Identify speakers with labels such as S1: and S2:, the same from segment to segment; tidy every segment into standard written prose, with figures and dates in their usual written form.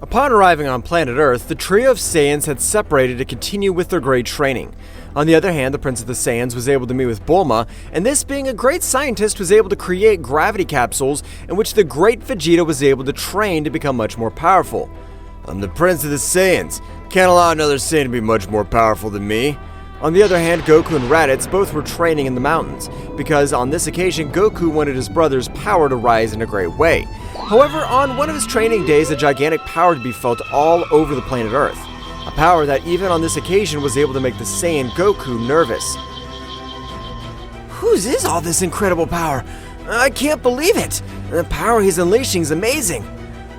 S1: Upon arriving on planet Earth, the trio of Saiyans had separated to continue with their great training. On the other hand, the Prince of the Saiyans was able to meet with Bulma, and this being a great scientist was able to create gravity capsules in which the great Vegeta was able to train to become much more powerful. I'm the Prince of the Saiyans. Can't allow another Saiyan to be much more powerful than me. On the other hand, Goku and Raditz both were training in the mountains, because on this occasion Goku wanted his brother's power to rise in a great way. However, on one of his training days, a gigantic power to be felt all over the planet Earth. A power that even on this occasion was able to make the Saiyan Goku nervous. Whose is all this incredible power? I can't believe it! The power he's unleashing is amazing.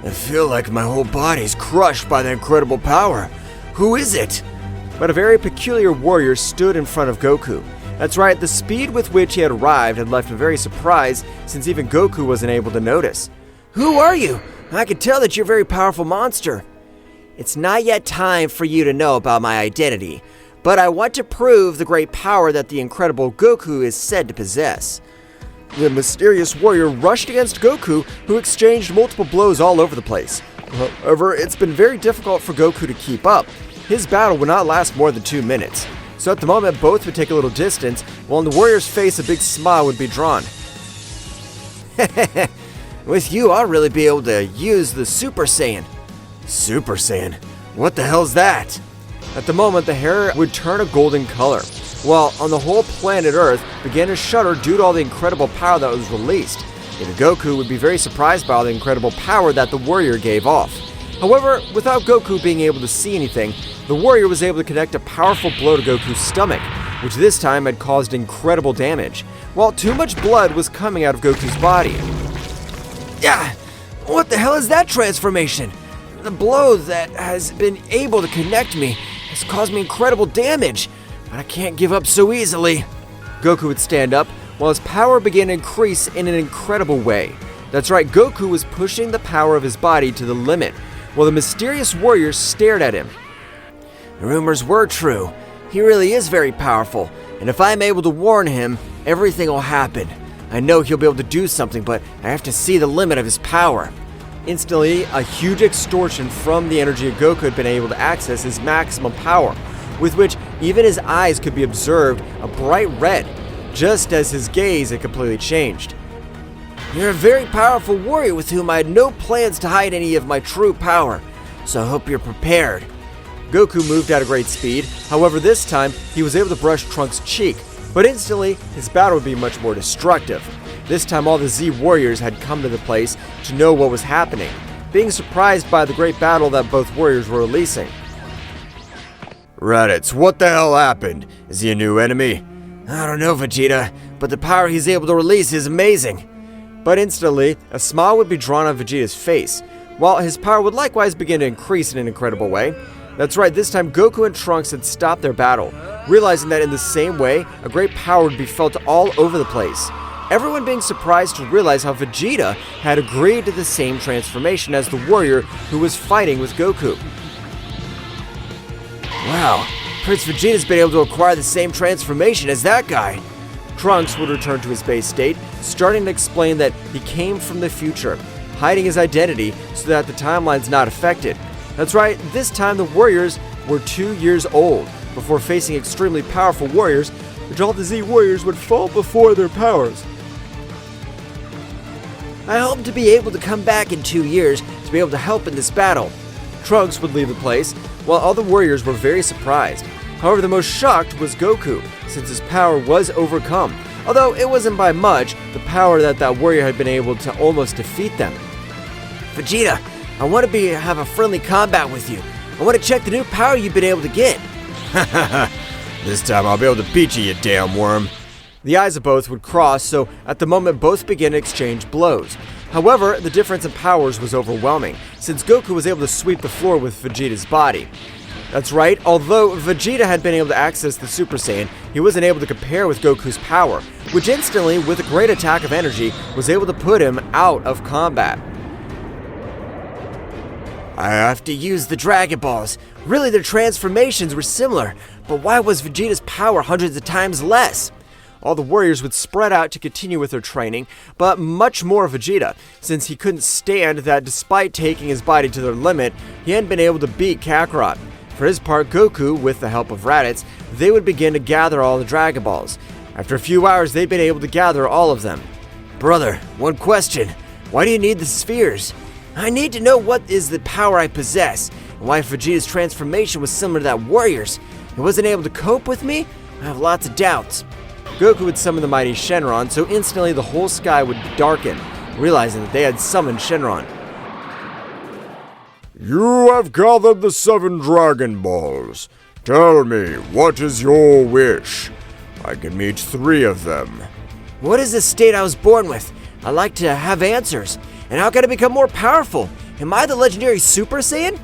S1: I feel like my whole body's crushed by the incredible power. Who is it? But a very peculiar warrior stood in front of Goku. That's right, the speed with which he had arrived had left him very surprised, since even Goku wasn't able to notice. Who are you? I can tell that you're a very powerful monster. It's not yet time for you to know about my identity, but I want to prove the great power that the incredible Goku is said to possess. The mysterious warrior rushed against Goku, who exchanged multiple blows all over the place. However, it's been very difficult for Goku to keep up. His battle would not last more than 2 minutes, so at the moment both would take a little distance, while on the warrior's face a big smile would be drawn. With you, I'll really be able to use the Super Saiyan. Super Saiyan? What the hell's that? At the moment, the hair would turn a golden color, while on the whole planet Earth began to shudder due to all the incredible power that was released. Even Goku would be very surprised by all the incredible power that the warrior gave off. However, without Goku being able to see anything, the warrior was able to connect a powerful blow to Goku's stomach, which this time had caused incredible damage, while too much blood was coming out of Goku's body. Yeah, what the hell is that transformation? The blow that has been able to connect me has caused me incredible damage, but I can't give up so easily. Goku would stand up, while his power began to increase in an incredible way. That's right, Goku was pushing the power of his body to the limit, while the mysterious warrior stared at him. The rumors were true. He really is very powerful, and if I'm able to warn him, everything will happen. I know he'll be able to do something, but I have to see the limit of his power. Instantly, a huge extortion from the energy of Goku had been able to access his maximum power, with which even his eyes could be observed a bright red, just as his gaze had completely changed. You're a very powerful warrior with whom I had no plans to hide any of my true power, so I hope you're prepared. Goku moved at a great speed, however this time he was able to brush Trunks' cheek, but instantly his battle would be much more destructive. This time all the Z warriors had come to the place to know what was happening, being surprised by the great battle that both warriors were releasing. Raditz, what the hell happened? Is he a new enemy? I don't know, Vegeta, but the power he's able to release is amazing. But instantly, a smile would be drawn on Vegeta's face, while his power would likewise begin to increase in an incredible way. That's right, this time Goku and Trunks had stopped their battle, realizing that in the same way, a great power would be felt all over the place. Everyone being surprised to realize how Vegeta had agreed to the same transformation as the warrior who was fighting with Goku. Wow, Prince Vegeta's been able to acquire the same transformation as that guy. Trunks would return to his base state, starting to explain that he came from the future, hiding his identity so that the timeline's not affected. That's right, this time the warriors were 2 years old, before facing extremely powerful warriors, which all the Z warriors would fall before their powers. I hope to be able to come back in 2 years to be able to help in this battle. Trunks would leave the place, while all the warriors were very surprised. However, the most shocked was Goku, since his power was overcome, although it wasn't by much the power that warrior had been able to almost defeat them. Vegeta, I want to have a friendly combat with you. I want to check the new power you've been able to get. This time I'll be able to beat you, you damn worm. The eyes of both would cross, so at the moment both began to exchange blows. However, the difference in powers was overwhelming, since Goku was able to sweep the floor with Vegeta's body. That's right, although Vegeta had been able to access the Super Saiyan, he wasn't able to compare with Goku's power, which instantly, with a great attack of energy, was able to put him out of combat. I have to use the Dragon Balls. Really, their transformations were similar, but why was Vegeta's power hundreds of times less? all the warriors would spread out to continue with their training, but much more Vegeta, since he couldn't stand that despite taking his body to their limit, he hadn't been able to beat Kakarot. For his part, Goku, with the help of Raditz, they would begin to gather all the Dragon Balls. After a few hours, they'd been able to gather all of them. Brother, one question. Why do you need the spheres? I need to know what is the power I possess, and why Vegeta's transformation was similar to that warrior's. He wasn't able to cope with me? I have lots of doubts. Goku would summon the mighty Shenron, so instantly the whole sky would darken, realizing that they had summoned Shenron.
S2: You have gathered the 7 Dragon Balls. Tell me, what is your wish? I can meet 3 of them.
S1: What is the state I was born with? I'd like to have answers. And how can I become more powerful? Am I the legendary Super Saiyan?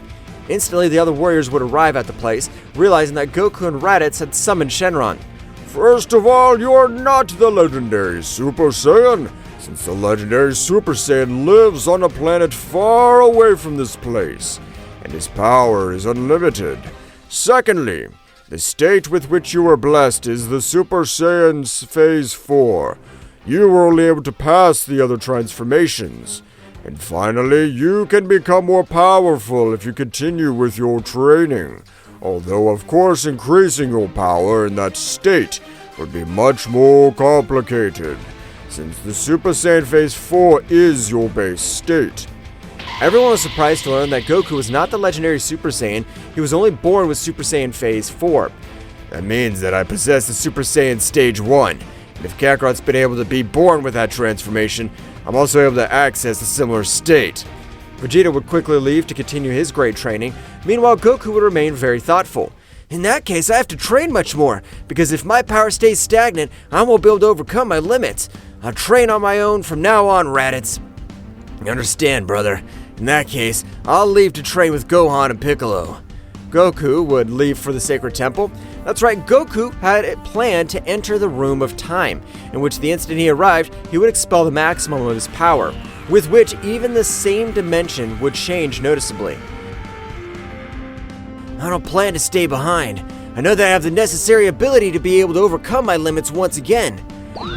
S1: Instantly, the other warriors would arrive at the place, realizing that Goku and Raditz had summoned Shenron.
S2: First of all, you are not the legendary Super Saiyan, since the legendary Super Saiyan lives on a planet far away from this place, and his power is unlimited. Secondly, the state with which you were blessed is the Super Saiyan's Phase 4. You were only able to pass the other transformations. And finally, you can become more powerful if you continue with your training. Although, of course, increasing your power in that state would be much more complicated, since the Super Saiyan Phase 4 is your base state.
S1: Everyone was surprised to learn that Goku was not the legendary Super Saiyan. He was only born with Super Saiyan Phase 4.
S2: That means that I possess the Super Saiyan Stage 1. And if Kakarot's been able to be born with that transformation, I'm also able to access a similar state.
S1: Vegeta would quickly leave to continue his great training. Meanwhile, Goku would remain very thoughtful. In that case, I have to train much more, because if my power stays stagnant, I won't be able to overcome my limits. I'll train on my own from now on, Raditz.
S2: You understand, brother? In that case, I'll leave to train with Gohan and Piccolo.
S1: Goku would leave for the Sacred Temple. That's right, Goku had planned to enter the Room of Time, in which the instant he arrived, he would expel the maximum of his power, with which even the same dimension would change noticeably. I don't plan to stay behind. I know that I have the necessary ability to be able to overcome my limits once again.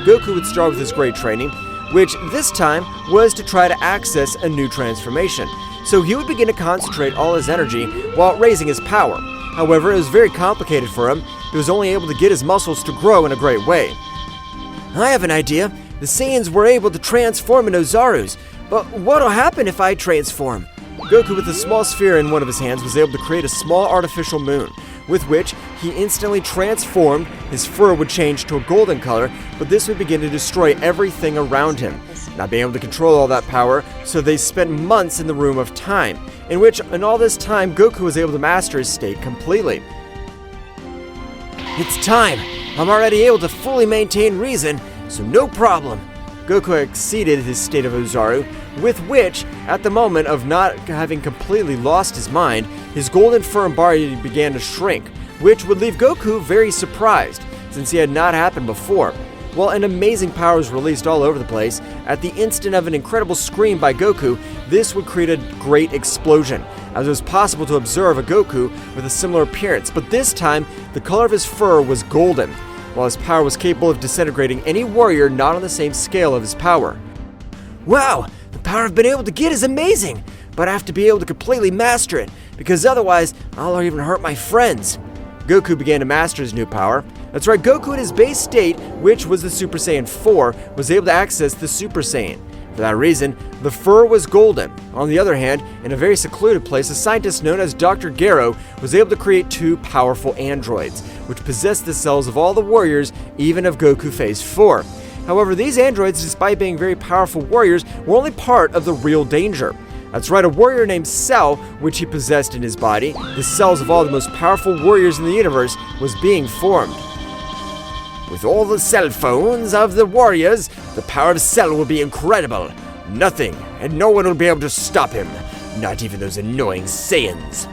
S1: Goku would start with his great training, which this time was to try to access a new transformation. So he would begin to concentrate all his energy while raising his power. However, it was very complicated for him. He was only able to get his muscles to grow in a great way. I have an idea. The Saiyans were able to transform into Ozarus, but what'll happen if I transform? Goku, with a small sphere in one of his hands, was able to create a small artificial moon, with which he instantly transformed. His fur would change to a golden color, but this would begin to destroy everything around him. Not being able to control all that power, so they spent months in the Room of Time, in which, in all this time, Goku was able to master his state completely. It's time! I'm already able to fully maintain reason, so no problem. Goku exceeded his state of Ozaru, with which, at the moment of not having completely lost his mind, his golden fur and body began to shrink, which would leave Goku very surprised, since it had not happened before. While an amazing power was released all over the place, at the instant of an incredible scream by Goku, this would create a great explosion, as it was possible to observe a Goku with a similar appearance, but this time, the color of his fur was golden, while his power was capable of disintegrating any warrior not on the same scale of his power. Wow! The power I've been able to get is amazing, but I have to be able to completely master it, because otherwise, I'll even hurt my friends. Goku began to master his new power. That's right, Goku in his base state, which was the Super Saiyan 4, was able to access the Super Saiyan. For that reason, the fur was golden. On the other hand, in a very secluded place, a scientist known as Dr. Gero was able to create 2 powerful androids, which possessed the cells of all the warriors, even of Goku Phase 4. However, these androids, despite being very powerful warriors, were only part of the real danger. That's right, a warrior named Cell, which he possessed in his body, the cells of all the most powerful warriors in the universe, was being formed. With all the cell phones of the warriors, the power of Cell will be incredible. Nothing and no one will be able to stop him, not even those annoying Saiyans.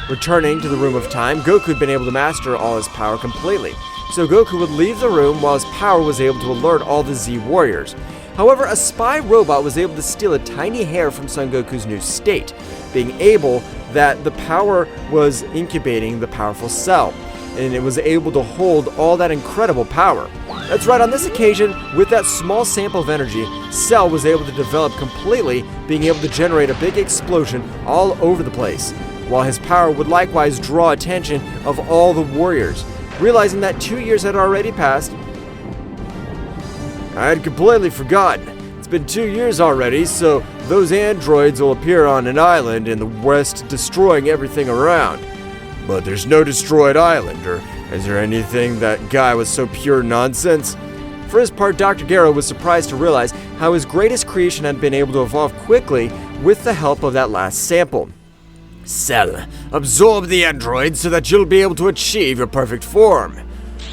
S1: Returning to the Room of Time, Goku had been able to master all his power completely, so Goku would leave the room while his power was able to alert all the Z warriors. However, a spy robot was able to steal a tiny hair from Son Goku's new state, being able that the power was incubating the powerful Cell. and it was able to hold all that incredible power. That's right, on this occasion, with that small sample of energy, Cell was able to develop completely, being able to generate a big explosion all over the place, while his power would likewise draw attention of all the warriors. Realizing that 2 years had already passed, I had completely forgotten. It's been 2 years already, so those androids will appear on an island in the west, destroying everything around. But there's no destroyed island, or is there anything that guy was so pure nonsense? For his part, Dr. Gero was surprised to realize how his greatest creation had been able to evolve quickly with the help of that last sample. Cell, absorb the androids so that you'll be able to achieve your perfect form.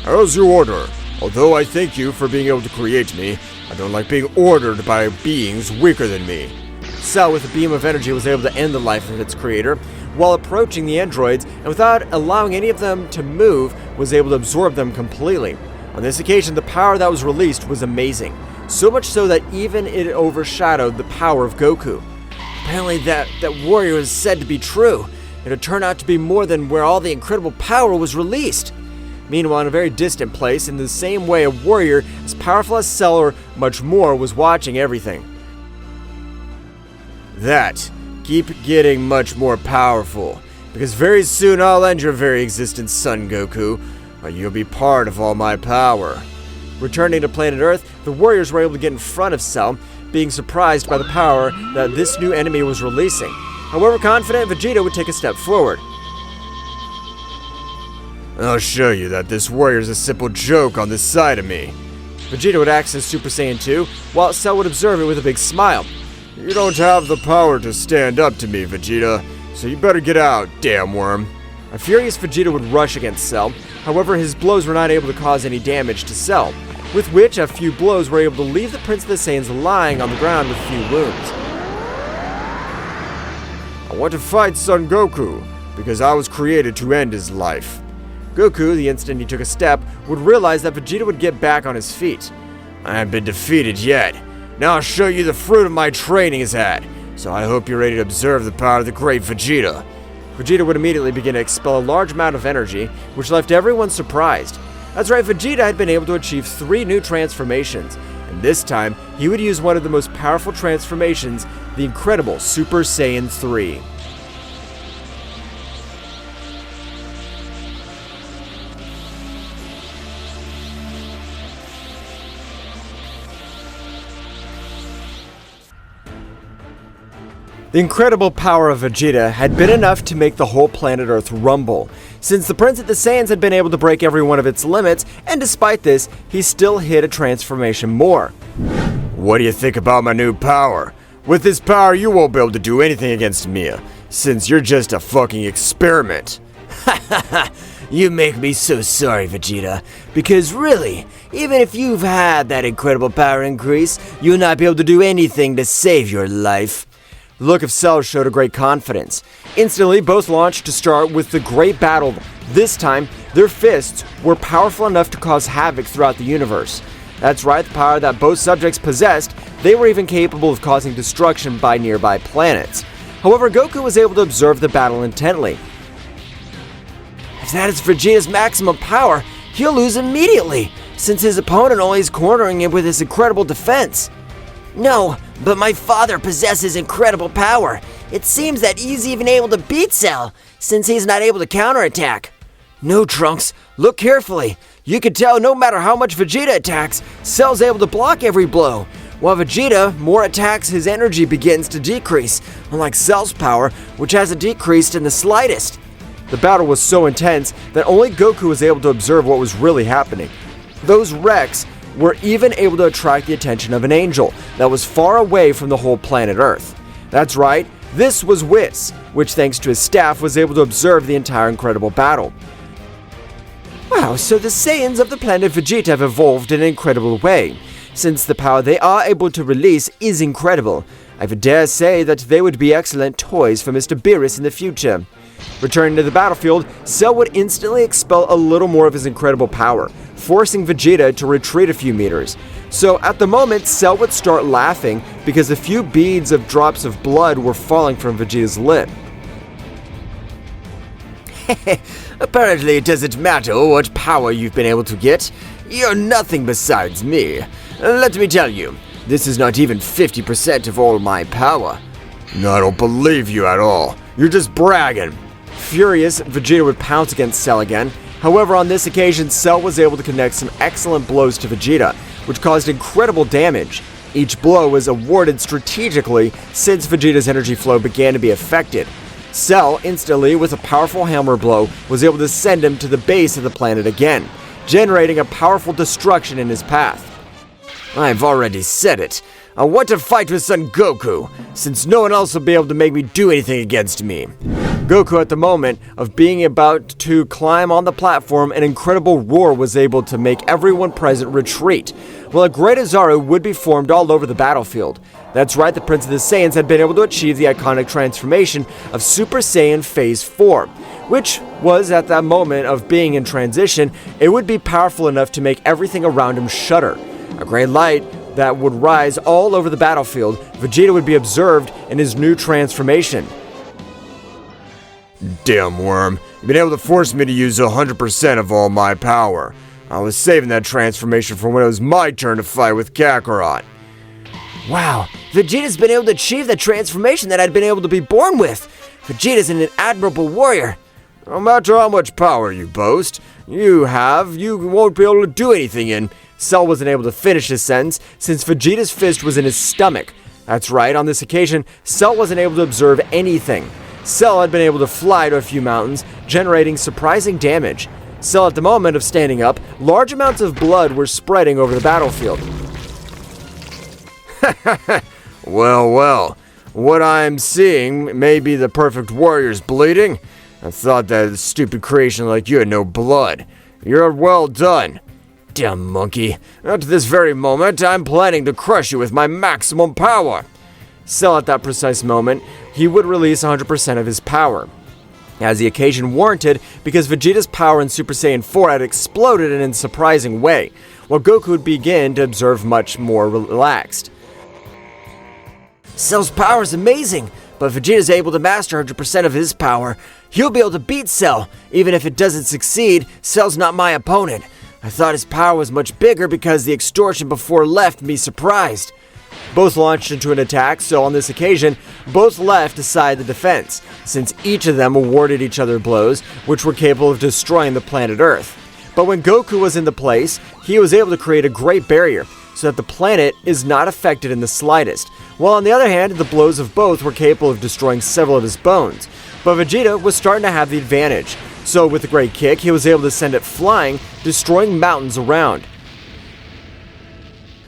S2: As you order. Although I thank you for being able to create me, I don't like being ordered by beings weaker than me.
S1: Cell, with a beam of energy, was able to end the life of its creator, while approaching the androids, and without allowing any of them to move, was able to absorb them completely. On this occasion, the power that was released was amazing, so much so that even it overshadowed the power of Goku. Apparently that warrior is said to be true. It had turned out to be more than where all the incredible power was released. Meanwhile, in a very distant place, in the same way, a warrior as powerful as Cell or much more was watching everything. Keep getting much more powerful, because very soon I'll end your very existence, Son Goku, but you'll be part of all my power. Returning to planet Earth, the warriors were able to get in front of Cell, being surprised by the power that this new enemy was releasing. However confident, Vegeta would take a step forward.
S2: I'll show you that this warrior's a simple joke on this side of me.
S1: Vegeta would access Super Saiyan 2, while Cell would observe it with a big smile.
S2: You don't have the power to stand up to me, Vegeta, so you better get out, damn worm.
S1: A furious Vegeta would rush against Cell, however his blows were not able to cause any damage to Cell, with which a few blows were able to leave the Prince of the Saiyans lying on the ground with few wounds.
S2: I want to fight Son Goku, because I was created to end his life.
S1: Goku, the instant he took a step, would realize that Vegeta would get back on his feet.
S2: I haven't been defeated yet. Now I'll show you the fruit of my training has had, so I hope you're ready to observe the power of the great Vegeta.
S1: Vegeta would immediately begin to expel a large amount of energy, which left everyone surprised. That's right, Vegeta had been able to achieve 3 new transformations, and this time, he would use one of the most powerful transformations, the incredible Super Saiyan 3. The incredible power of Vegeta had been enough to make the whole planet Earth rumble, since the Prince of the Saiyans had been able to break every one of its limits, and despite this, he still hid a transformation more.
S2: What do you think about my new power? With this power, you won't be able to do anything against me, since you're just a fucking experiment.
S3: Ha! You make me so sorry, Vegeta, because really, even if you've had that incredible power increase, you'll not be able to do anything to save your life.
S1: The look of Cell showed a great confidence. Instantly, both launched to start with the great battle. This time, their fists were powerful enough to cause havoc throughout the universe. That's right, the power that both subjects possessed, they were even capable of causing destruction by nearby planets. However, Goku was able to observe the battle intently.
S3: If that is Vegeta's maximum power, he'll lose immediately, since his opponent only is cornering him with his incredible defense. No, but my father possesses incredible power. It seems that he's even able to beat Cell, since he's not able to counterattack. No, Trunks, look carefully. You can tell no matter how much Vegeta attacks, Cell's able to block every blow. While Vegeta, more attacks, his energy begins to decrease, unlike Cell's power, which hasn't decreased in the slightest.
S1: The battle was so intense that only Goku was able to observe what was really happening. Those wrecks were even able to attract the attention of an angel that was far away from the whole planet Earth. That's right, this was Whis, which thanks to his staff was able to observe the entire incredible battle. Wow, so the Saiyans of the planet Vegeta have evolved in an incredible way, since the power they are able to release is incredible. I would dare say that they would be excellent toys for Mr. Beerus in the future. Returning to the battlefield, Cell would instantly expel a little more of his incredible power, forcing Vegeta to retreat a few meters. So at the moment, Cell would start laughing because a few beads of drops of blood were falling from Vegeta's lip.
S3: Apparently it doesn't matter what power you've been able to get. You're nothing besides me. Let me tell you, this is not even 50% of all my power.
S2: No, I don't believe you at all. You're just bragging.
S1: Furious, Vegeta would pounce against Cell again. However, on this occasion, Cell was able to connect some excellent blows to Vegeta, which caused incredible damage. Each blow was awarded strategically since Vegeta's energy flow began to be affected. Cell, instantly, with a powerful hammer blow, was able to send him to the base of the planet again, generating a powerful destruction in his path.
S3: I've already said it. I want to fight with Son Goku, since no one else will be able to make me do anything against me.
S1: Goku, at the moment of being about to climb on the platform, an incredible roar was able to make everyone present retreat, while a great Azaru would be formed all over the battlefield. That's right, the Prince of the Saiyans had been able to achieve the iconic transformation of Super Saiyan Phase 4, which was, at that moment of being in transition, it would be powerful enough to make everything around him shudder. A great light that would rise all over the battlefield, Vegeta would be observed in his new transformation.
S2: Damn worm, you've been able to force me to use 100% of all my power. I was saving that transformation for when it was my turn to fight with Kakarot.
S3: Wow, Vegeta's been able to achieve the transformation that I'd been able to be born with. Vegeta's an admirable warrior.
S2: No matter how much power you boast, you won't be able to do anything in.
S1: Cell wasn't able to finish his sentence since Vegeta's fist was in his stomach. That's right, on this occasion, Cell wasn't able to observe anything. Cell had been able to fly to a few mountains, generating surprising damage. Cell, at the moment of standing up, large amounts of blood were spreading over the battlefield.
S2: Well, what I'm seeing may be the perfect warrior's bleeding. I thought that a stupid creation like you had no blood. You're well done. Dumb monkey. At this very moment, I'm planning to crush you with my maximum power.
S1: Cell, at that precise moment, he would release 100% of his power, as the occasion warranted, because Vegeta's power in Super Saiyan 4 had exploded in a surprising way, while Goku would begin to observe much more relaxed.
S3: Cell's power is amazing, but Vegeta's able to master 100% of his power. He'll be able to beat Cell. Even if it doesn't succeed, Cell's not my opponent. I thought his power was much bigger because the extortion before left me surprised.
S1: Both launched into an attack, so on this occasion, both left aside the defense, since each of them awarded each other blows, which were capable of destroying the planet Earth. But when Goku was in the place, he was able to create a great barrier, so that the planet is not affected in the slightest, while on the other hand, the blows of both were capable of destroying several of his bones. But Vegeta was starting to have the advantage, so with a great kick, he was able to send it flying, destroying mountains around.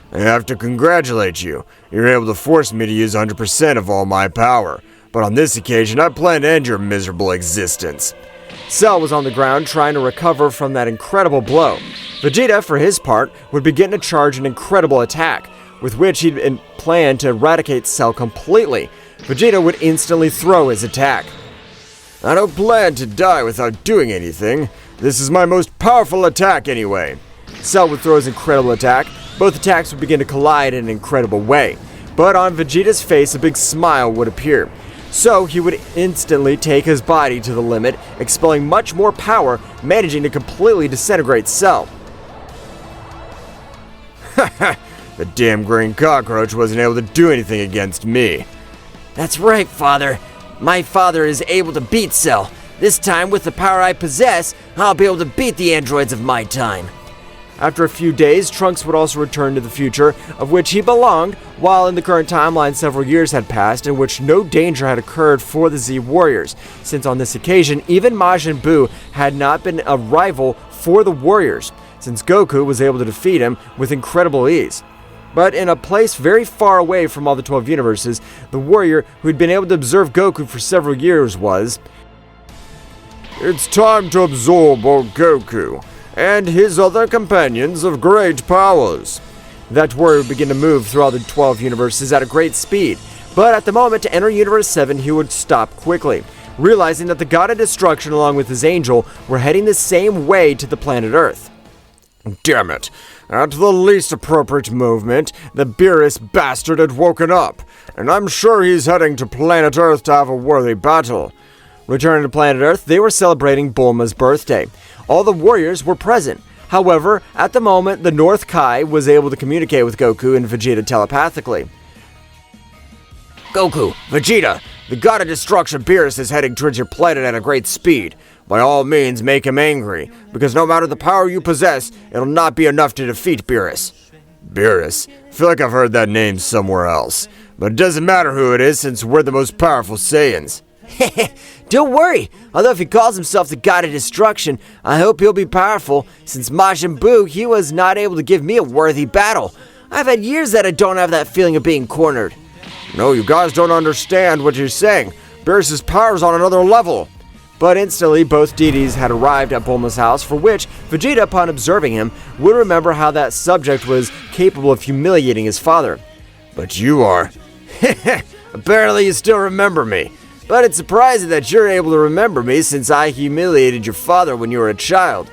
S2: I have to congratulate you. You're able to force me to use 100% of all my power. But on this occasion, I plan to end your miserable existence.
S1: Cell was on the ground trying to recover from that incredible blow. Vegeta, for his part, would begin to charge an incredible attack, with which he'd planned to eradicate Cell completely. Vegeta would instantly throw his attack.
S2: I don't plan to die without doing anything. This is my most powerful attack anyway.
S1: Cell would throw his incredible attack. Both attacks would begin to collide in an incredible way. But on Vegeta's face, a big smile would appear. So he would instantly take his body to the limit, expelling much more power, managing to completely disintegrate Cell.
S2: The damn green cockroach wasn't able to do anything against me.
S3: That's right, Father. My father is able to beat Cell. This time, with the power I possess, I'll be able to beat the androids of my time.
S1: After a few days, Trunks would also return to the future, of which he belonged, while in the current timeline several years had passed in which no danger had occurred for the Z Warriors, since on this occasion, even Majin Buu had not been a rival for the Warriors, since Goku was able to defeat him with incredible ease. But in a place very far away from all the 12 universes, the warrior who had been able to observe Goku for several years was...
S2: It's time to absorb old Goku and his other companions of great powers.
S1: That warrior would begin to move through all the 12 universes at a great speed, but at the moment to enter Universe 7 he would stop quickly, realizing that the God of Destruction along with his angel were heading the same way to the planet Earth.
S2: Damn it! At the least appropriate movement, the Beerus bastard had woken up, and I'm sure he's heading to planet Earth to have a worthy battle.
S1: Returning to planet Earth, they were celebrating Bulma's birthday. All the warriors were present. However, at the moment, the North Kai was able to communicate with Goku and Vegeta telepathically.
S3: Goku,
S1: Vegeta, the god of destruction Beerus is heading towards your planet at a great speed. By all means, make him angry, because no matter the power you possess, it'll not be enough to defeat Beerus.
S2: Beerus? I feel like I've heard that name somewhere else. But it doesn't matter who it is since we're the most powerful Saiyans.
S3: don't worry. Although if he calls himself the god of destruction, I hope he'll be powerful, since Majin Buu, he was not able to give me a worthy battle. I've had years that I don't have that feeling of being cornered.
S2: No, you guys don't understand what you're saying. Beerus' power's on another level.
S1: But instantly, both deities had arrived at Bulma's house, for which Vegeta, upon observing him, would remember how that subject was capable of humiliating his father.
S2: But you are.
S1: Apparently you still remember me. But it's surprising that you're able to remember me since I humiliated your father when you were a child.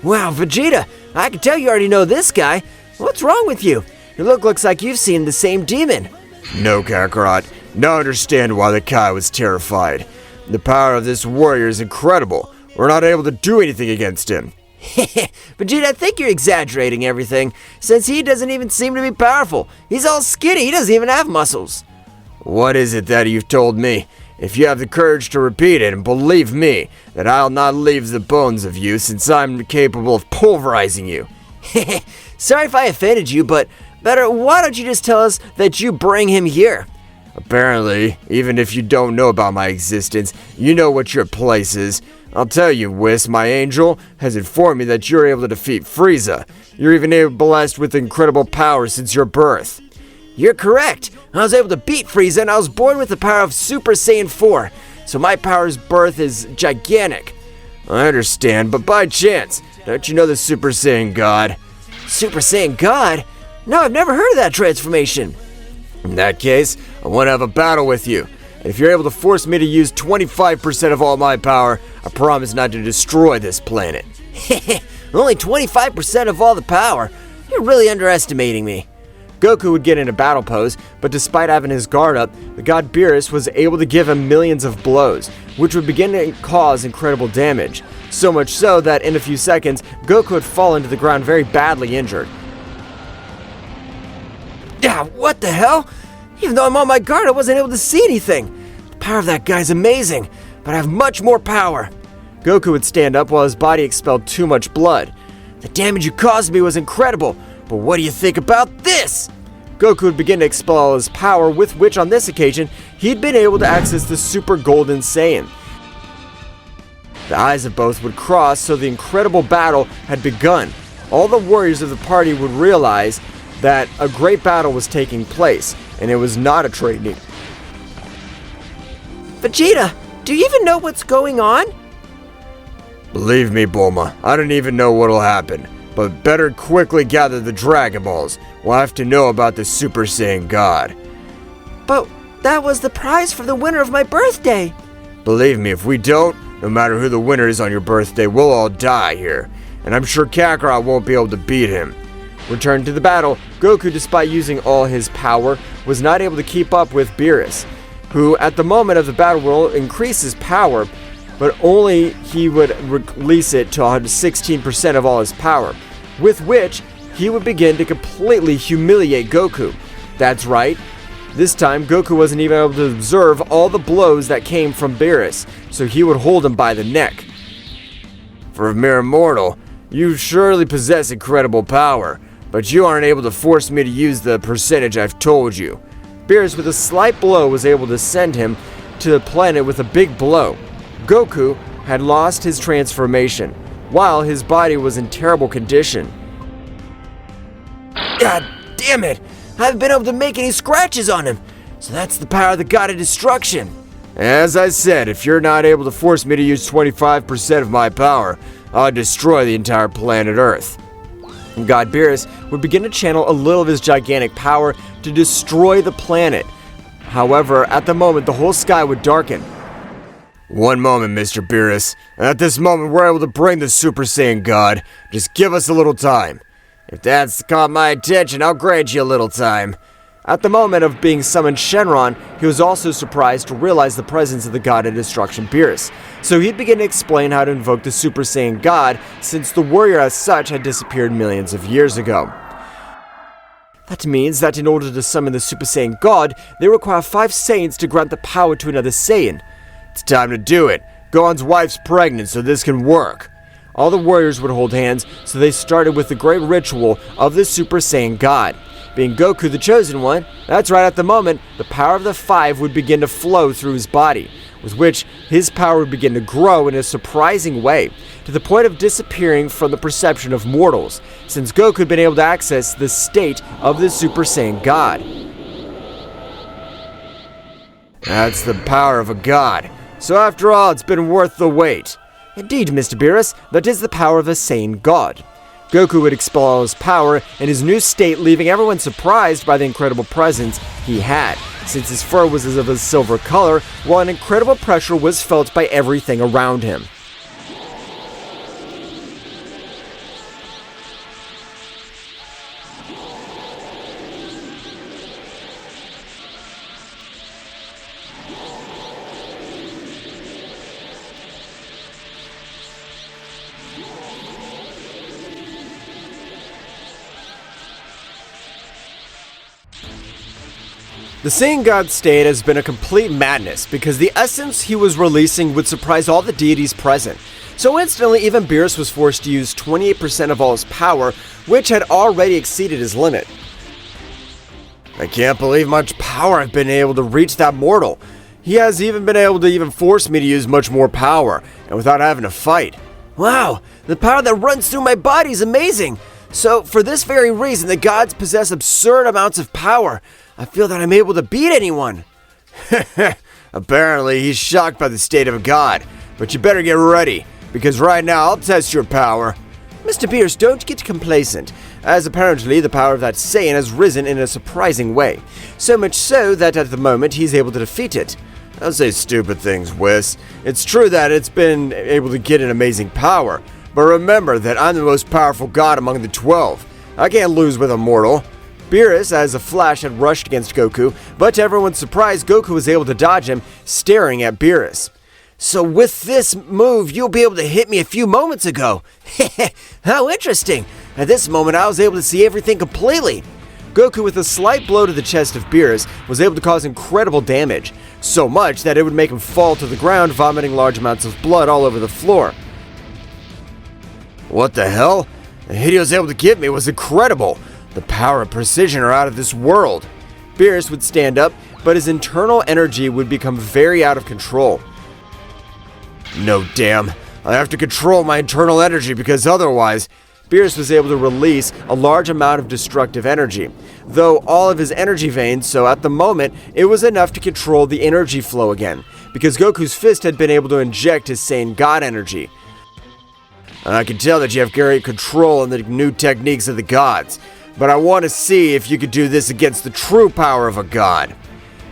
S3: Wow, Vegeta, I can tell you already know this guy. What's wrong with you? Your look looks like you've seen the same demon.
S2: No, Kakarot. Now I understand why the Kai was terrified. The power of this warrior is incredible. We're not able to do anything against him.
S3: Vegeta, I think you're exaggerating everything, since he doesn't even seem to be powerful. He's all skinny, he doesn't even have muscles.
S2: What is it that you've told me? If you have the courage to repeat it, and believe me, that I'll not leave the bones of you, since I'm capable of pulverizing you.
S3: Sorry if I offended you, but better, why don't you just tell us that you bring him here?
S2: Apparently, even if you don't know about my existence, you know what your place is. I'll tell you, Whis, my angel, has informed me that you're able to defeat Frieza. You're even blessed with incredible power since your birth.
S3: You're correct. I was able to beat Frieza, and I was born with the power of Super Saiyan 4, so my power's birth is gigantic.
S2: I understand, but by chance, don't you know the Super Saiyan God?
S3: Super Saiyan God? No, I've never heard of that transformation.
S2: In that case, I want to have a battle with you. And if you're able to force me to use 25% of all my power, I promise not to destroy this planet.
S3: Only 25% of all the power? You're really underestimating me.
S1: Goku would get in a battle pose, but despite having his guard up, the god Beerus was able to give him millions of blows, which would begin to cause incredible damage. So much so that in a few seconds, Goku would fall into the ground very badly injured.
S3: Yeah, what the hell? Even though I'm on my guard, I wasn't able to see anything. The power of that guy's amazing, but I have much more power.
S1: Goku would stand up while his body expelled too much blood.
S3: The damage you caused me was incredible, but what do you think about this?
S1: Goku would begin to expel all his power, with which on this occasion, he'd been able to access the Super Golden Saiyan. The eyes of both would cross, so the incredible battle had begun. All the warriors of the party would realize that a great battle was taking place, and it was not a training.
S3: Vegeta, do you even know what's going on?
S2: Believe me, Bulma, I don't even know what'll happen. But better quickly gather the Dragon Balls. We'll have to know about the Super Saiyan God.
S3: But that was the prize for the winner of my birthday.
S2: Believe me, if we don't, no matter who the winner is on your birthday, we'll all die here. And I'm sure Kakarot won't be able to beat him.
S1: Returned to the battle, Goku, despite using all his power, was not able to keep up with Beerus, who at the moment of the battle will increase his power, but only he would release it to 16% of all his power, with which he would begin to completely humiliate Goku. That's right, this time Goku wasn't even able to observe all the blows that came from Beerus, so he would hold him by the neck.
S2: For a mere mortal, you surely possess incredible power, but you aren't able to force me to use the percentage I've told you.
S1: Beerus, with a slight blow, was able to send him to the planet with a big blow. Goku had lost his transformation, while his body was in terrible condition.
S3: God damn it! I haven't been able to make any scratches on him, so that's the power of the god of destruction.
S2: As I said, if you're not able to force me to use 25% of my power, I'll destroy the entire planet Earth.
S1: God Beerus would begin to channel a little of his gigantic power to destroy the planet. However, at the moment, the whole sky would darken.
S2: One moment, Mr. Beerus. At this moment, we're able to bring the Super Saiyan God. Just give us a little time.
S1: If that's caught my attention, I'll grant you a little time. At the moment of being summoned Shenron, he was also surprised to realize the presence of the god of destruction Beerus. So he'd begin to explain how to invoke the Super Saiyan god, since the warrior as such had disappeared millions of years ago. That means that in order to summon the Super Saiyan god, they require 5 Saiyans to grant the power to another Saiyan.
S2: It's time to do it. Gohan's wife's pregnant, so this can work.
S1: All the warriors would hold hands, so they started with the great ritual of the Super Saiyan god. Being Goku the chosen one, that's right, at the moment, the power of the 5 would begin to flow through his body, with which his power would begin to grow in a surprising way, to the point of disappearing from the perception of mortals, since Goku had been able to access the state of the Super Saiyan god.
S2: That's the power of a god. So after all, it's been worth the wait.
S1: Indeed, Mr. Beerus, that is the power of a Saiyan god. Goku would expel all his power in his new state, leaving everyone surprised by the incredible presence he had, since his fur was of a silver color, while an incredible pressure was felt by everything around him. The Saiyan God state has been a complete madness because the essence he was releasing would surprise all the deities present. So instantly, even Beerus was forced to use 28% of all his power, which had already exceeded his limit.
S2: I can't believe much power I've been able to reach that mortal. He has even been able to force me to use much more power, and without having to fight.
S3: Wow, the power that runs through my body is amazing. So, for this very reason, the gods possess absurd amounts of power. I feel that I'm able to beat anyone.
S2: Apparently, he's shocked by the state of a god. But you better get ready, because right now I'll test your power.
S1: Mr. Beerus, don't get complacent, as apparently the power of that Saiyan has risen in a surprising way. So much so that at the moment he's able to defeat it.
S2: Don't say stupid things, Whis. It's true that it's been able to get an amazing power, but remember that I'm the most powerful god among the 12. I can't lose with a mortal.
S1: Beerus, as a flash, had rushed against Goku, but to everyone's surprise, Goku was able to dodge him, staring at Beerus.
S3: So with this move, you'll be able to hit me a few moments ago. How interesting. At this moment, I was able to see everything completely.
S1: Goku, with a slight blow to the chest of Beerus, was able to cause incredible damage, so much that it would make him fall to the ground, vomiting large amounts of blood all over the floor.
S2: What the hell? The hit he was able to give me was incredible. The power and precision are out of this world.
S1: Beerus would stand up, but his internal energy would become very out of control.
S2: No, damn. I have to control my internal energy because otherwise...
S1: Beerus was able to release a large amount of destructive energy, though all of his energy veins, so at the moment, it was enough to control the energy flow again, because Goku's fist had been able to inject his Saiyan God energy.
S2: I can tell that you have great control in the new techniques of the gods, but I want to see if you could do this against the true power of a god.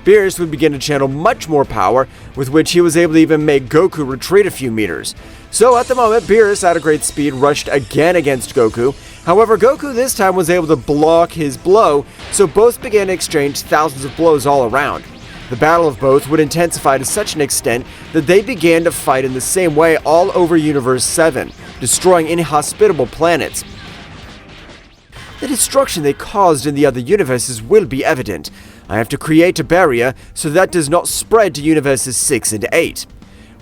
S1: Beerus would begin to channel much more power, with which he was able to even make Goku retreat a few meters. So at the moment, Beerus, at a great speed, rushed again against Goku. However, Goku this time was able to block his blow, so both began to exchange thousands of blows all around. The battle of both would intensify to such an extent that they began to fight in the same way all over Universe 7, destroying inhospitable planets. The destruction they caused in the other universes will be evident. I have to create a barrier so that does not spread to universes 6 and 8.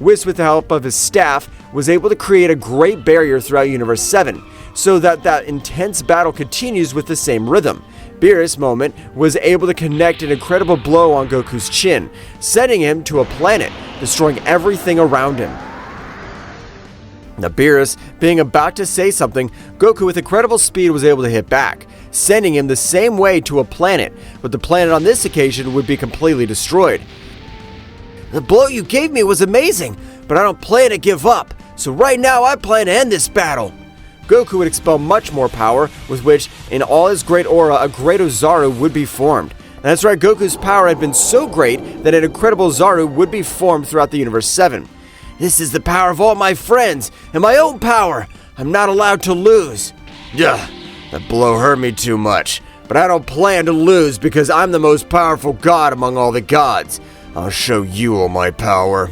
S1: Whis, with the help of his staff, was able to create a great barrier throughout Universe 7, so that intense battle continues with the same rhythm. Beerus, moment, was able to connect an incredible blow on Goku's chin, sending him to a planet, destroying everything around him. Now Beerus, being about to say something, Goku with incredible speed was able to hit back, sending him the same way to a planet, but the planet on this occasion would be completely destroyed.
S3: The blow you gave me was amazing, but I don't plan to give up, so right now I plan to end this battle.
S1: Goku would expel much more power, with which, in all his great aura, a great Ozaru would be formed. And that's right, Goku's power had been so great that an incredible Zaru would be formed throughout the Universe 7.
S3: This is the power of all my friends, and my own power. I'm not allowed to lose.
S2: Ugh, that blow hurt me too much.
S1: But I don't plan to lose because I'm the most powerful god among all the gods. I'll show you all my power.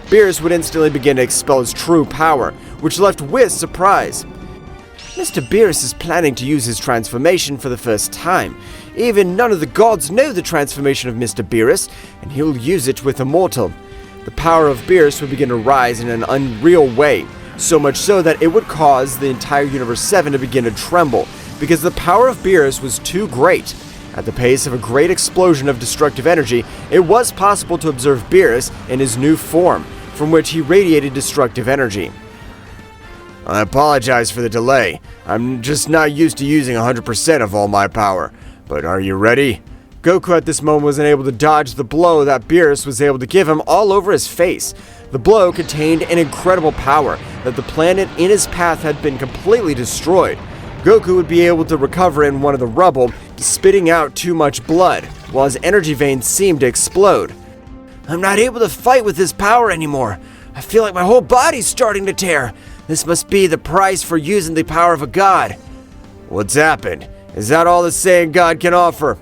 S1: Beerus would instantly begin to expel his true power, which left Whis surprised. Mr. Beerus is planning to use his transformation for the first time. Even none of the gods know the transformation of Mr. Beerus, and he'll use it with Immortal. The power of Beerus would begin to rise in an unreal way, so much so that it would cause the entire Universe 7 to begin to tremble, because the power of Beerus was too great. At the pace of a great explosion of destructive energy, it was possible to observe Beerus in his new form, from which he radiated destructive energy. I apologize for the delay. I'm just not used to using 100% of all my power. But are you ready? Goku at this moment was unable to dodge the blow that Beerus was able to give him all over his face. The blow contained an incredible power that the planet in his path had been completely destroyed. Goku would be able to recover in one of the rubble, spitting out too much blood, while his energy veins seemed to explode. I'm not able to fight with this power anymore. I feel like my whole body's starting to tear. This must be the price for using the power of a god. What's happened? Is that all the Saiyan god can offer?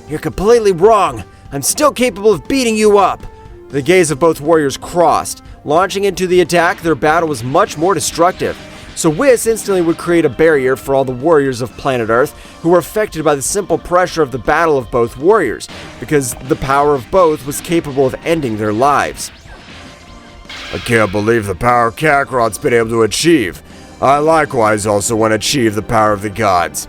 S1: You're completely wrong. I'm still capable of beating you up. The gaze of both warriors crossed. Launching into the attack, their battle was much more destructive. So Whis instantly would create a barrier for all the warriors of planet Earth who were affected by the simple pressure of the battle of both warriors, because the power of both was capable of ending their lives.
S2: I can't believe the power Kakarot's been able to achieve. I likewise also want to achieve the power of the gods.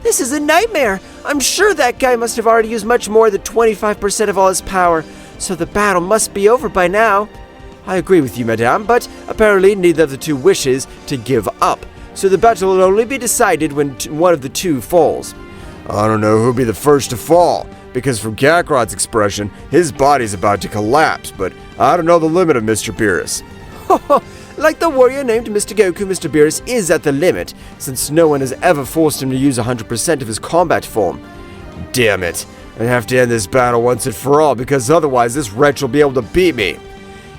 S3: This is a nightmare. I'm sure that guy must have already used much more than 25% of all his power, so the battle must be over by now. I agree with you, madame, but apparently neither of the two wishes to give up, so the battle will only be decided when one of the two falls.
S2: I don't know who'll be the first to fall, because from Kakarot's expression, his body's about to collapse, but I don't know the limit of Mr. Beerus.
S3: Like the warrior named Mr. Goku, Mr. Beerus is at the limit, since no one has ever forced him to use 100% of his combat form.
S2: Damn it. I have to end this battle once and for all, because otherwise this wretch will be able to beat me.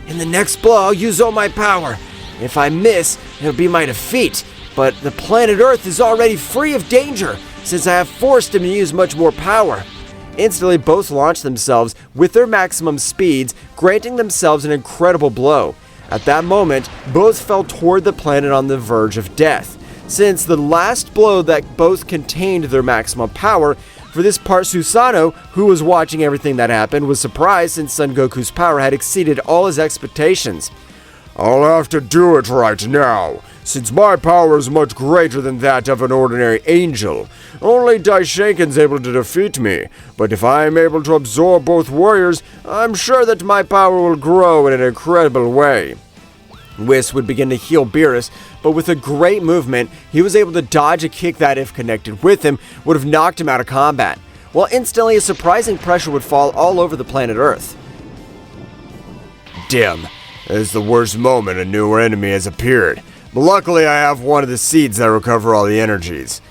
S3: In the next blow, I'll use all my power. If I miss, it'll be my defeat. But the planet Earth is already free of danger, since I have forced him to use much more power.
S1: Instantly, both launched themselves with their maximum speeds, granting themselves an incredible blow. At that moment, both fell toward the planet on the verge of death. Since the last blow that both contained their maximum power, for this part, Susano, who was watching everything that happened, was surprised since Son Goku's power had exceeded all his expectations.
S2: I'll have to do it right now, since my power is much greater than that of an ordinary angel. Only Daishenkin's able to defeat me, but if I am able to absorb both warriors, I'm sure that my power will grow in an incredible way.
S1: Whis would begin to heal Beerus, but with a great movement, he was able to dodge a kick that, if connected with him, would have knocked him out of combat, while instantly a surprising pressure would fall all over the planet Earth.
S2: Damn, this is the worst moment a new enemy has appeared, but luckily I have one of the seeds that recover all the energies.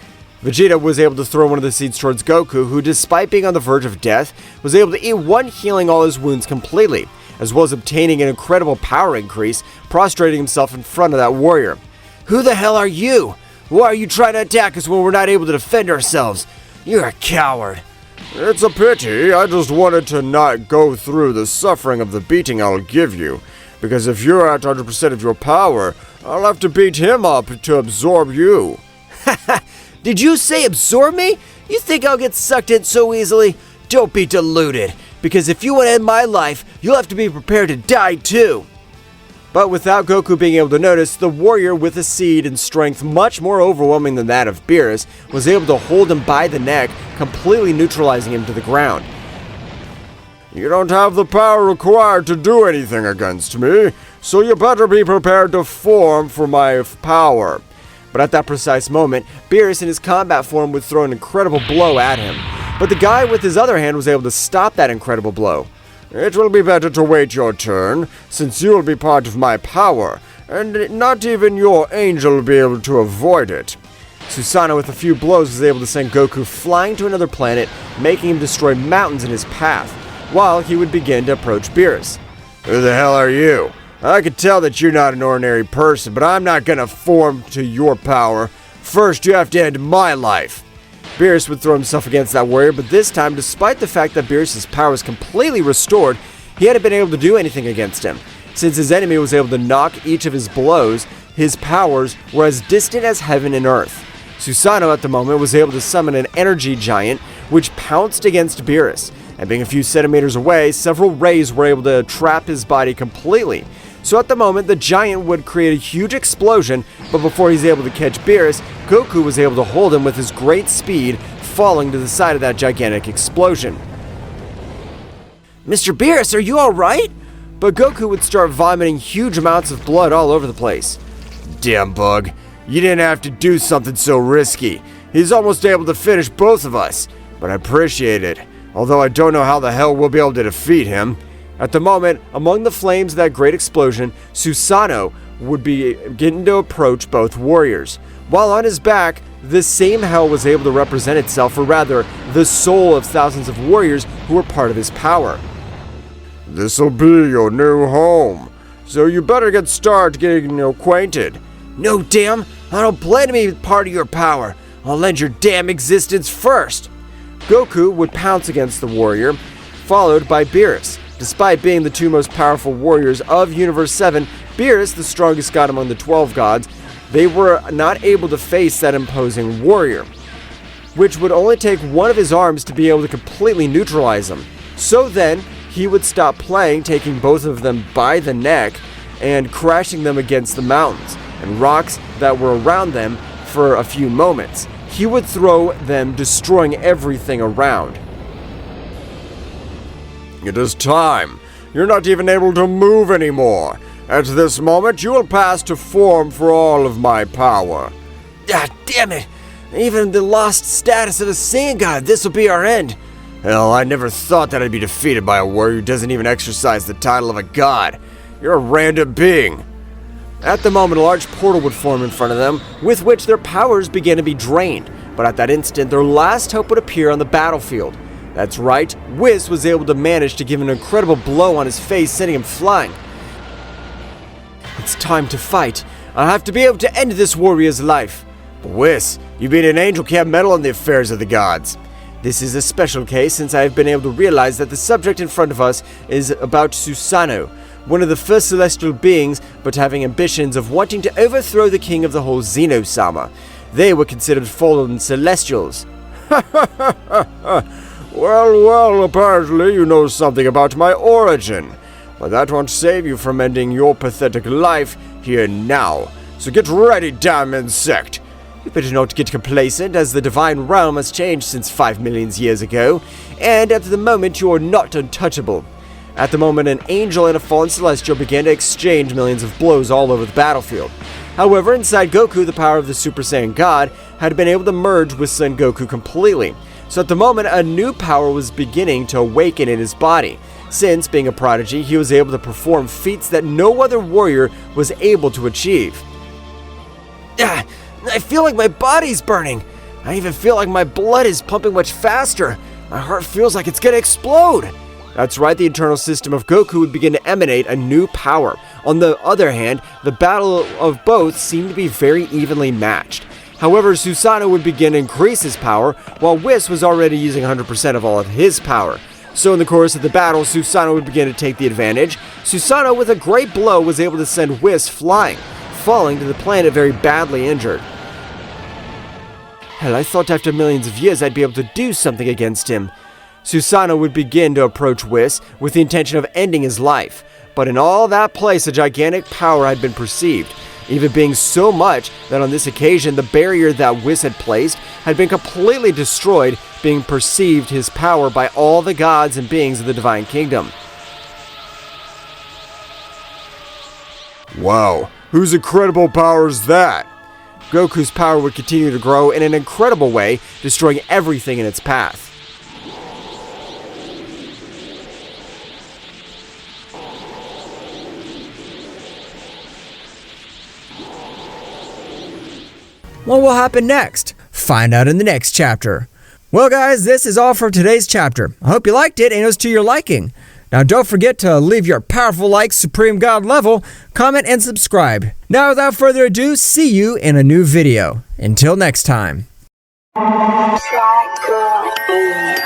S1: Vegeta was able to throw one of the seeds towards Goku, who, despite being on the verge of death, was able to eat one, healing all his wounds completely, as well as obtaining an incredible power increase, prostrating himself in front of that warrior. Who the hell are you? Why are you trying to attack us when we're not able to defend ourselves? You're a coward.
S2: It's a pity. I just wanted to not go through the suffering of the beating I'll give you, because if you're at 100% of your power, I'll have to beat him up to absorb you.
S3: Did you say absorb me? You think I'll get sucked in so easily? Don't be deluded, because if you want to end my life, you'll have to be prepared to die too.
S1: But without Goku being able to notice, the warrior with a seed and strength much more overwhelming than that of Beerus was able to hold him by the neck, completely neutralizing him to the ground.
S2: You don't have the power required to do anything against me, so you better be prepared to form for my power.
S1: But at that precise moment, Beerus in his combat form would throw an incredible blow at him. But the guy with his other hand was able to stop that incredible blow.
S2: It will be better to wait your turn, since you will be part of my power, and not even your angel will be able to avoid it.
S1: Susano, with a few blows, was able to send Goku flying to another planet, making him destroy mountains in his path, while he would begin to approach Beerus.
S2: Who the hell are you? I can tell that you're not an ordinary person, but I'm not gonna form to your power. First, you have to end my life.
S1: Beerus would throw himself against that warrior, but this time, despite the fact that Beerus' power was completely restored, he hadn't been able to do anything against him. Since his enemy was able to knock each of his blows, his powers were as distant as heaven and earth. Susano at the moment was able to summon an energy giant, which pounced against Beerus, and being a few centimeters away, several rays were able to trap his body completely. So at the moment, the giant would create a huge explosion, but before he's able to catch Beerus, Goku was able to hold him with his great speed, falling to the side of that gigantic explosion.
S3: Mr. Beerus, are you alright?
S1: But Goku would start vomiting huge amounts of blood all over the place.
S2: Damn bug, you didn't have to do something so risky. He's almost able to finish both of us, but I appreciate it, although I don't know how the hell we'll be able to defeat him.
S1: At the moment, among the flames of that great explosion, Susano would begin to approach both warriors. While on his back, this same hell was able to represent itself, or rather, the soul of thousands of warriors who were part of his power.
S2: This'll be your new home, so you better get started getting acquainted.
S3: No, damn, I don't plan to be part of your power. I'll end your damn existence first.
S1: Goku would pounce against the warrior, followed by Beerus. Despite being the two most powerful warriors of Universe 7, Beerus, the strongest god among the 12 gods, they were not able to face that imposing warrior, which would only take one of his arms to be able to completely neutralize him. So then, he would stop playing, taking both of them by the neck and crashing them against the mountains and rocks that were around them for a few moments. He would throw them, destroying everything around.
S2: It is time. You're not even able to move anymore. At this moment, you will pass to form for all of my power.
S3: Ah, damn it! Even the lost status of a Saiyan god, this will be our end.
S2: Hell, I never thought that I'd be defeated by a warrior who doesn't even exercise the title of a god. You're a random being.
S1: At the moment, a large portal would form in front of them, with which their powers began to be drained. But at that instant, their last hope would appear on the battlefield. That's right, Whis was able to manage to give an incredible blow on his face, sending him flying. It's time to fight. I have to be able to end this warrior's life.
S2: But Whis, you being an angel can't meddle in the affairs of the gods.
S1: This is a special case since I have been able to realize that the subject in front of us is about Susano, one of the first celestial beings, but having ambitions of wanting to overthrow the king of the whole Zeno-sama. They were considered fallen celestials.
S2: Well, apparently you know something about my origin. But that won't save you from ending your pathetic life here now. So get ready, damn insect.
S1: You better not get complacent, as the divine realm has changed since 5 million years ago, and at the moment you are not untouchable. At the moment, an angel and a fallen celestial began to exchange millions of blows all over the battlefield. However, inside Goku, the power of the Super Saiyan God had been able to merge with Son Goku completely. So at the moment, a new power was beginning to awaken in his body. Since, being a prodigy, he was able to perform feats that no other warrior was able to achieve.
S3: I feel like my body's burning. I even feel like my blood is pumping much faster. My heart feels like it's gonna explode.
S1: That's right, the internal system of Goku would begin to emanate a new power. On the other hand, the battle of both seemed to be very evenly matched. However, Susano would begin to increase his power, while Whis was already using 100% of all of his power. So in the course of the battle, Susano would begin to take the advantage. Susano, with a great blow, was able to send Whis flying, falling to the planet very badly injured. Hell, I thought after millions of years I'd be able to do something against him. Susano would begin to approach Whis with the intention of ending his life. But in all that place, a gigantic power had been perceived, even being so much that on this occasion the barrier that Whis had placed had been completely destroyed, being perceived his power by all the gods and beings of the Divine Kingdom.
S2: Wow, whose incredible power is that?
S1: Goku's power would continue to grow in an incredible way, destroying everything in its path. What will happen next? Find out in the next chapter. Well guys, this is all for today's chapter. I hope you liked it and it was to your liking. Now don't forget to leave your powerful like Supreme God level, comment and subscribe. Now without further ado, see you in a new video. Until next time.
S4: Fly girl,